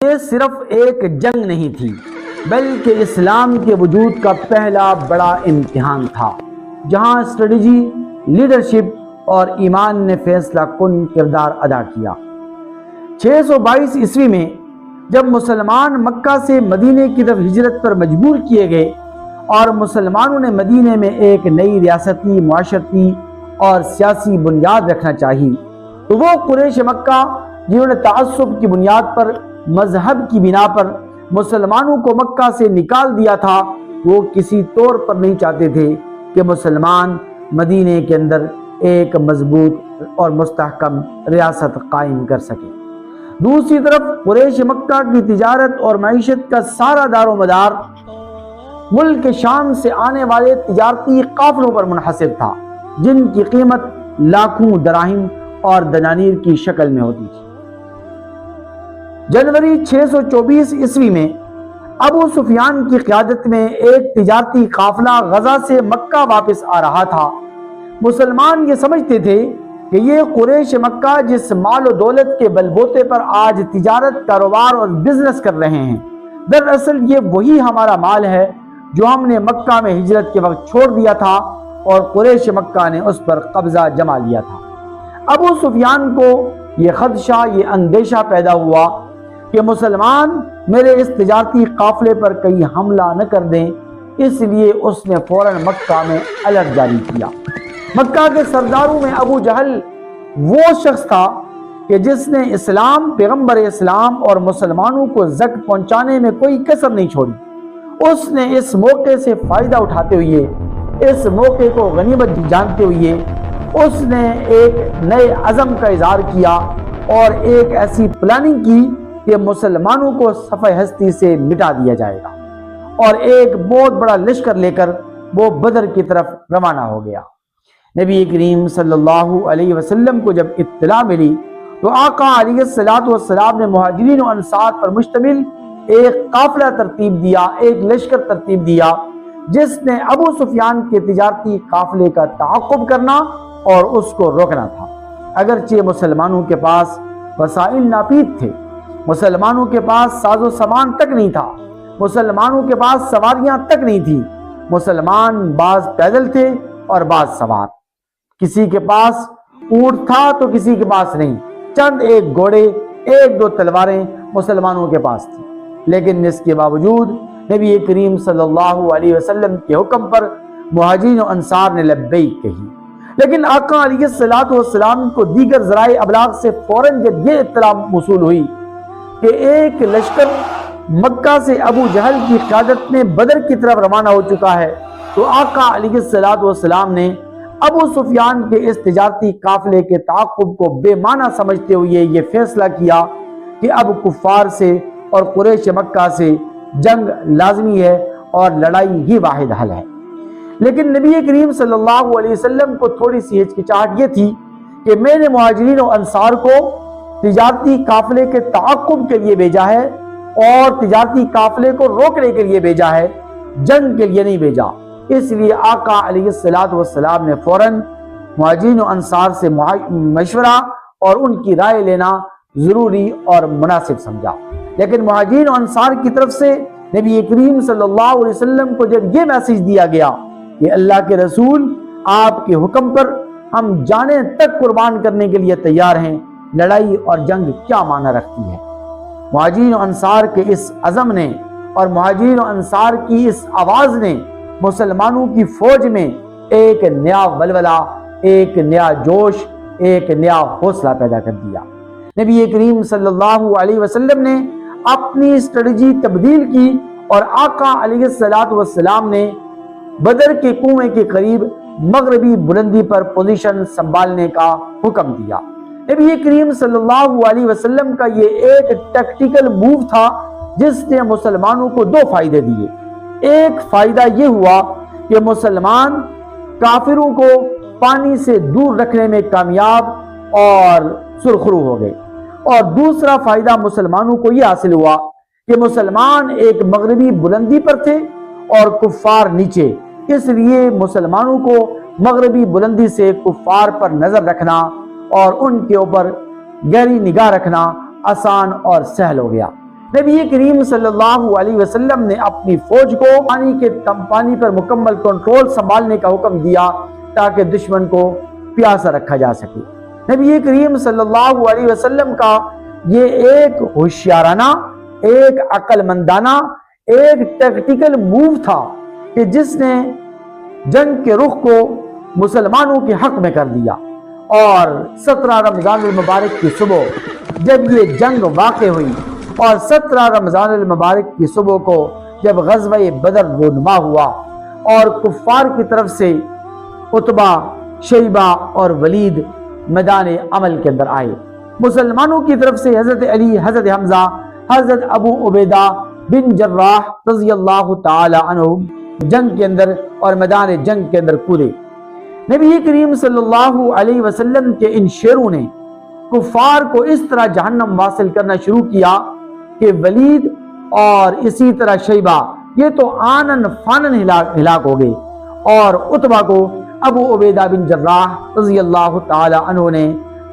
یہ صرف ایک جنگ نہیں تھی بلکہ اسلام کے وجود کا پہلا بڑا امتحان تھا، جہاں اسٹریٹجی، لیڈرشپ اور ایمان نے فیصلہ کن کردار ادا کیا۔ 622 عیسوی میں جب مسلمان مکہ سے مدینے کی طرف ہجرت پر مجبور کیے گئے اور مسلمانوں نے مدینے میں ایک نئی ریاستی، معاشرتی اور سیاسی بنیاد رکھنا چاہی، تو وہ قریش مکہ جنہوں نے تعصب کی بنیاد پر، مذہب کی بنا پر مسلمانوں کو مکہ سے نکال دیا تھا، وہ کسی طور پر نہیں چاہتے تھے کہ مسلمان مدینے کے اندر ایک مضبوط اور مستحکم ریاست قائم کر سکے۔ دوسری طرف قریش مکہ کی تجارت اور معیشت کا سارا دار و مدار ملک شام سے آنے والے تجارتی قافلوں پر منحصر تھا، جن کی قیمت لاکھوں دراہم اور دنانیر کی شکل میں ہوتی تھی۔ جنوری 624 عیسوی میں ابو سفیان کی قیادت میں ایک تجارتی قافلہ غزہ سے مکہ واپس آ رہا تھا۔ مسلمان یہ سمجھتے تھے کہ یہ قریش مکہ جس مال و دولت کے بلبوتے پر آج تجارت، کاروبار اور بزنس کر رہے ہیں، دراصل یہ وہی ہمارا مال ہے جو ہم نے مکہ میں ہجرت کے وقت چھوڑ دیا تھا اور قریش مکہ نے اس پر قبضہ جما لیا تھا۔ ابو سفیان کو یہ خدشہ، یہ اندیشہ پیدا ہوا کہ مسلمان میرے اس تجارتی قافلے پر کہیں حملہ نہ کر دیں، اس لیے اس نے فوراً مکہ میں الرٹ جاری کیا۔ مکہ کے سرداروں میں ابو جہل وہ شخص تھا کہ جس نے اسلام، پیغمبر اسلام اور مسلمانوں کو زک پہنچانے میں کوئی کسر نہیں چھوڑی۔ اس نے اس موقع سے فائدہ اٹھاتے ہوئے، اس موقع کو غنیمت جانتے ہوئے، اس نے ایک نئے عزم کا اظہار کیا اور ایک ایسی پلاننگ کی کہ مسلمانوں کو صفحہ ہستی سے مٹا دیا جائے گا، اور ایک بہت بڑا لشکر لے کر وہ بدر کی طرف روانہ ہو گیا۔ نبی کریم صلی اللہ علیہ وسلم کو جب اطلاع ملی تو آقا علیہ الصلوۃ والسلام نے مہاجرین و انصار پر مشتمل ایک قافلہ ترتیب دیا، ایک لشکر ترتیب دیا، جس نے ابو سفیان کے تجارتی قافلے کا تعاقب کرنا اور اس کو روکنا تھا۔ اگرچہ مسلمانوں کے پاس وسائل ناپید تھے، مسلمانوں کے پاس ساز و سامان تک نہیں تھا، مسلمانوں کے پاس سواریاں تک نہیں تھی، مسلمان بعض پیدل تھے اور بعض سوار، کسی کے پاس اونٹ تھا تو کسی کے پاس نہیں، چند ایک گھوڑے، ایک دو تلواریں مسلمانوں کے پاس تھی، لیکن اس کے باوجود نبی کریم صلی اللہ علیہ وسلم کے حکم پر مہاجرین و انصار نے لبیک کہی۔ لیکن آقا علیہ الصلوۃ والسلام کو دیگر ذرائع ابلاغ سے فوراً جب یہ اطلاع موصول ہوئی کہ ایک لشکر مکہ سے ابو جہل کی قیادت میں بدر کی طرف روانہ ہو چکا ہے، تو آقا علیہ الصلوۃ والسلام نے ابو سفیان کے اس تجارتی قافلے کے تعاقب کو بے معنی سمجھتے ہوئے یہ فیصلہ کیا کہ اب کفار سے اور قریش مکہ سے جنگ لازمی ہے اور لڑائی ہی واحد حل ہے۔ لیکن نبی کریم صلی اللہ علیہ وسلم کو تھوڑی سی ہچکچاہٹ یہ تھی کہ میں نے مہاجرین و انصار کو تجارتی قافلے کے تعاقب کے لیے بھیجا ہے اور تجارتی قافلے کو روکنے کے لیے بھیجا ہے، جنگ کے لیے نہیں بھیجا۔ اس لیے آقا علیہ الصلوۃ والسلام نے فوراً مہاجرین و انصار سے مشورہ اور ان کی رائے لینا ضروری اور مناسب سمجھا۔ لیکن مہاجرین و انصار کی طرف سے نبی کریم صلی اللہ علیہ وسلم کو جب یہ میسج دیا گیا کہ اللہ کے رسول، آپ کے حکم پر ہم جانیں تک قربان کرنے کے لیے تیار ہیں، لڑائی اور جنگ کیا معنی رکھتی ہے؟ مہاجرین و انصار کے اس عزم نے اور مہاجرین و انصار کی اس آواز نے مسلمانوں کی فوج میں ایک نیا ولولہ، ایک نیا جوش، ایک نیا حوصلہ پیدا کر دیا۔ نبی کریم صلی اللہ علیہ وسلم نے اپنی اسٹریٹجی تبدیل کی اور آقا علیہ الصلوۃ والسلام نے بدر کے کنویں کے قریب مغربی بلندی پر پوزیشن سنبھالنے کا حکم دیا۔ نبی کریم صلی اللہ علیہ وسلم کا یہ ایک ٹیکٹیکل موو تھا جس نے مسلمانوں کو دو فائدے دیے۔ ایک فائدہ یہ ہوا کہ مسلمان کافروں کو پانی سے دور رکھنے میں کامیاب اور سرخرو ہو گئے، اور دوسرا فائدہ مسلمانوں کو یہ حاصل ہوا کہ مسلمان ایک مغربی بلندی پر تھے اور کفار نیچے، اس لیے مسلمانوں کو مغربی بلندی سے کفار پر نظر رکھنا اور ان کے اوپر گہری نگاہ رکھنا آسان اور سہل ہو گیا۔ نبی کریم صلی اللہ علیہ وسلم نے اپنی فوج کو پانی پر مکمل کنٹرول سنبھالنے کا حکم دیا تاکہ دشمن کو پیاسا رکھا جا سکے۔ نبی کریم صلی اللہ علیہ وسلم کا یہ ایک ہوشیارانہ، ایک عقل مندانہ، ایک ٹیکٹیکل موو تھا کہ جس نے جنگ کے رخ کو مسلمانوں کے حق میں کر دیا۔ اور 17 رمضان المبارک کی صبح جب یہ جنگ واقع ہوئی اور 17 رمضان المبارک کی صبح کو جب غزوہ بدر رونما ہوا اور کفار کی طرف سے عتبہ، شیبہ اور ولید میدان عمل کے اندر آئے، مسلمانوں کی طرف سے حضرت علی، حضرت حمزہ، حضرت ابو عبیدہ بن جراح رضی اللہ تعالی عنہ جنگ کے اندر اور میدان جنگ کے اندر کودے۔ نبی کریم صلی اللہ علیہ وسلم کے ان شیروں نے کفار کو اس طرح جہنم واصل کرنا شروع کیا کہ ولید اور اسی طرح شیبہ یہ تو آنن فانن ہلاک ہو گئے، اور عتبہ کو ابو عبیدہ بن جراح رضی اللہ تعالی عنہ نے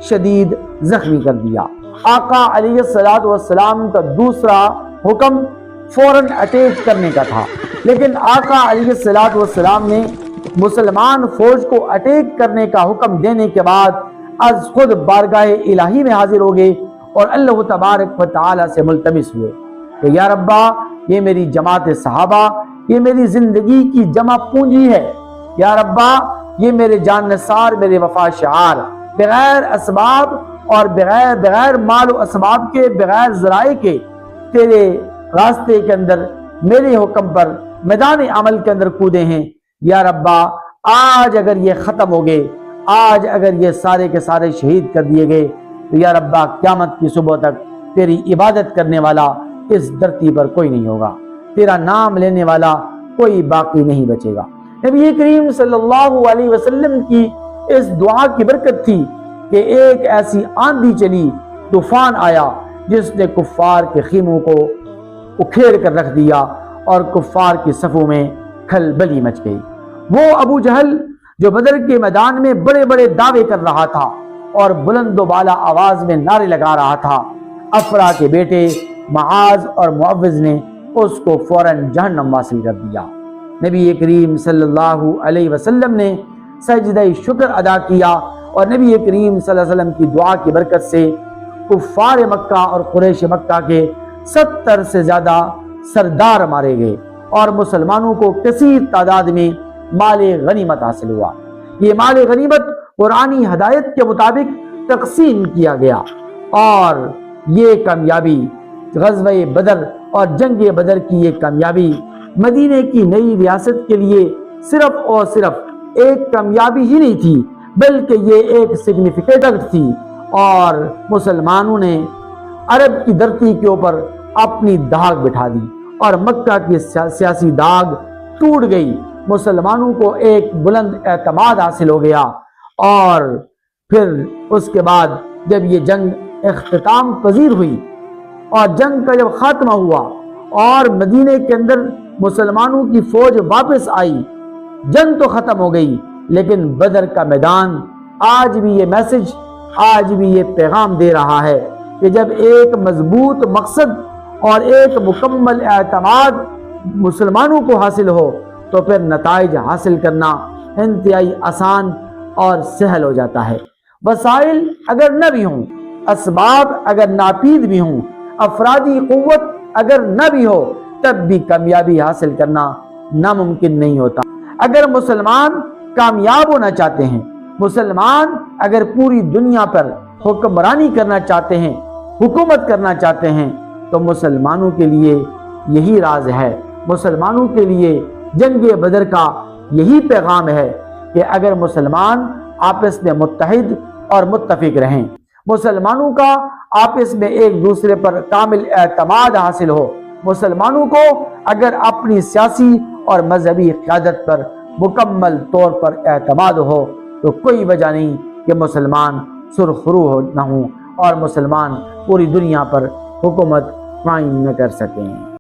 شدید زخمی کر دیا۔ آقا علیہ السلام کا دوسرا حکم فوراً اٹیک کرنے کا تھا، لیکن آقا علیہ السلام نے مسلمان فوج کو اٹیک کرنے کا حکم دینے کے بعد از خود بارگاہ الہی میں حاضر ہو گئے اور اللہ تبارک و تعالی سے ملتمس ہوئے کہ یا ربا، یہ میری جماعت صحابہ، یہ میری زندگی کی جمع پونجی ہے، یا ربا یہ میرے جان نثار، میرے وفا شعار، بغیر اسباب اور بغیر مال و اسباب کے، بغیر ذرائع کے تیرے راستے کے اندر میرے حکم پر میدان عمل کے اندر کودے ہیں، یا ربا آج اگر یہ ختم ہو گئے، آج اگر یہ سارے کے سارے شہید کر دیے گئے تو یا ربا قیامت کی صبح تک تیری عبادت کرنے والا اس دھرتی پر کوئی نہیں ہوگا، تیرا نام لینے والا کوئی باقی نہیں بچے گا۔ نبی کریم صلی اللہ علیہ وسلم کی اس دعا کی برکت تھی کہ ایک ایسی آندھی چلی، طوفان آیا جس نے کفار کے خیموں کو اکھیڑ کر رکھ دیا اور کفار کی صفوں میں کھلبلی مچ گئی۔ وہ ابو جہل جو بدر کے میدان میں بڑے بڑے دعوے کر رہا تھا اور بلند و بالا آواز میں نعرے لگا رہا تھا، افرا کے بیٹے معاذ اور معوذ نے اس کو فوراً جہنم واصل کر دیا۔ نبی کریم صلی اللہ علیہ وسلم نے سجدہ شکر ادا کیا اور نبی کریم صلی اللہ علیہ وسلم کی دعا کی برکت سے کفار مکہ اور قریش مکہ کے 70 سے زیادہ سردار مارے گئے اور مسلمانوں کو کثیر تعداد میں مال غنیمت حاصل ہوا۔ یہ مال غنیمت قرآنی ہدایت کے مطابق تقسیم کیا گیا، اور یہ کامیابی غزوہ بدر اور جنگ بدر کی یہ کامیابی مدینے کی نئی ریاست کے لیے صرف اور صرف ایک کامیابی ہی نہیں تھی، بلکہ یہ ایک سگنیفیکینٹ تھی، اور مسلمانوں نے عرب کی دھرتی کے اوپر اپنی داغ بٹھا دی اور مکہ کی سیاسی داغ ٹوٹ گئی۔ مسلمانوں کو ایک بلند اعتماد حاصل ہو گیا، اور پھر اس کے بعد جب یہ جنگ اختتام پذیر ہوئی اور جنگ کا جب خاتمہ ہوا اور مدینے کے اندر مسلمانوں کی فوج واپس آئی، جنگ تو ختم ہو گئی، لیکن بدر کا میدان آج بھی یہ میسج، آج بھی یہ پیغام دے رہا ہے کہ جب ایک مضبوط مقصد اور ایک مکمل اعتماد مسلمانوں کو حاصل ہو تو پھر نتائج حاصل کرنا انتہائی آسان اور سہل ہو جاتا ہے۔ وسائل اگر نہ بھی ہوں، اسباب اگر ناپید بھی ہوں، افرادی قوت اگر نہ بھی ہو، تب بھی کامیابی حاصل کرنا ناممکن نہیں ہوتا۔ اگر مسلمان کامیاب ہونا چاہتے ہیں، مسلمان اگر پوری دنیا پر حکمرانی کرنا چاہتے ہیں، حکومت کرنا چاہتے ہیں، تو مسلمانوں کے لیے یہی راز ہے، مسلمانوں کے لیے جنگ بدر کا یہی پیغام ہے کہ اگر مسلمان آپس میں متحد اور متفق رہیں، مسلمانوں کا آپس میں ایک دوسرے پر کامل اعتماد حاصل ہو، مسلمانوں کو اگر اپنی سیاسی اور مذہبی قیادت پر مکمل طور پر اعتماد ہو، تو کوئی وجہ نہیں کہ مسلمان سرخرو نہ ہوں اور مسلمان پوری دنیا پر حکومت قائم نہ کر سکیں۔